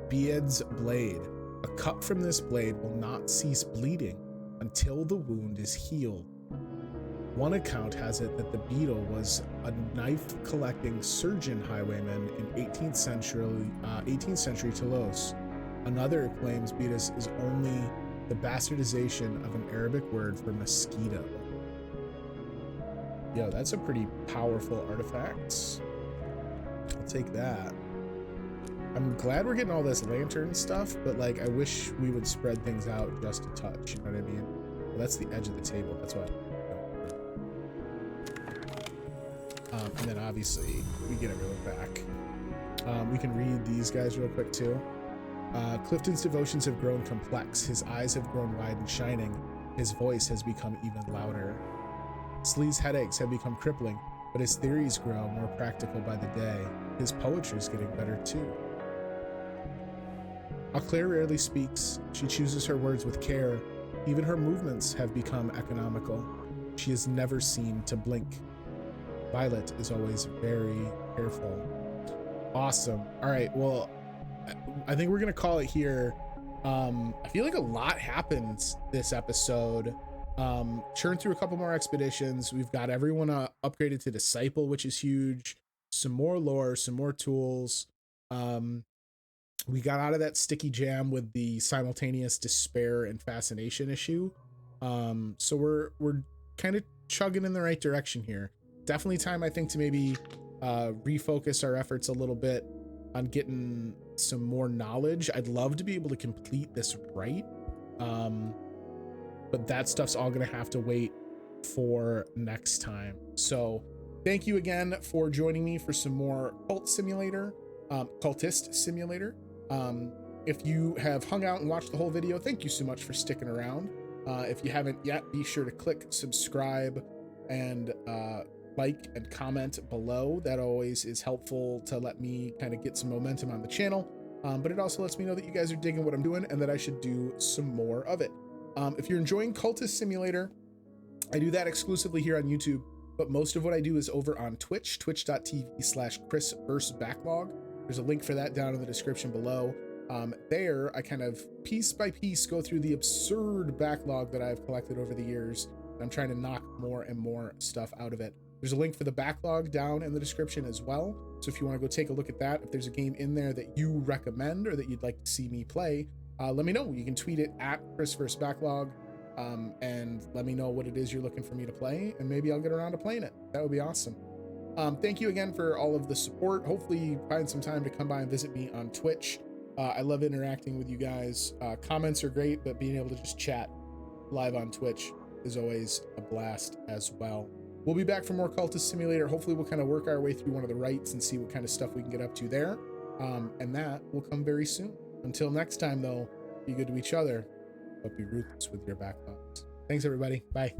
Beed's Blade. A cut from this blade will not cease bleeding until the wound is healed. One account has it that the beetle was a knife-collecting surgeon highwayman in 18th century Toulouse. Another claims Beedus is only The bastardization of an Arabic word for mosquito. Yo, that's a pretty powerful artifact. I'll take that. I'm glad we're getting all this lantern stuff, but like I wish we would spread things out just a touch, you know what I mean? Well, that's the edge of the table, that's what. And then obviously we get everyone back. We can read these guys real quick too. Clifton's devotions have grown complex. His eyes have grown wide and shining. His voice has become even louder. Slee's headaches have become crippling, but his theories grow more practical by the day. His poetry is getting better too. Claire rarely speaks. She chooses her words with care. Even her movements have become economical. She is never seen to blink. Violet is always very careful. Awesome. All right, well, I think we're gonna call it here. I feel like a lot happens this episode. Churn through a couple more expeditions. We've got everyone upgraded to Disciple, which is huge. Some more lore, some more tools. We got out of that sticky jam with the simultaneous despair and fascination issue. So we're kind of chugging in the right direction here. Definitely time, I think, to maybe refocus our efforts a little bit on getting some more knowledge. I'd love to be able to complete this right. But that stuff's all gonna have to wait for next time. So thank you again for joining me for some more Cultist Simulator. If you have hung out and watched the whole video, thank you so much for sticking around. If you haven't yet, be sure to click subscribe and like and comment below. That always is helpful to let me kind of get some momentum on the channel. But it also lets me know that you guys are digging what I'm doing and that I should do some more of it. If you're enjoying Cultist Simulator, I do that exclusively here on YouTube, but most of what I do is over on Twitch, twitch.tv/ChrisVsBacklog. There's a link for that down in the description below. There, I kind of piece by piece go through the absurd backlog that I've collected over the years. I'm trying to knock more and more stuff out of it. There's a link for the backlog down in the description as well. So if you want to go take a look at that, if there's a game in there that you recommend or that you'd like to see me play, let me know. You can tweet it at ChrisVsBacklog and let me know what it is you're looking for me to play, and maybe I'll get around to playing it. That would be awesome. Thank you again for all of the support. Hopefully you find some time to come by and visit me on Twitch. I love interacting with you guys. Comments are great, but being able to just chat live on Twitch is always a blast as well. We'll be back for more Cultist Simulator. Hopefully we'll kind of work our way through one of the rites and see what kind of stuff we can get up to there. And that will come very soon. Until next time, though, be good to each other, but be ruthless with your backlogs. Thanks, everybody. Bye.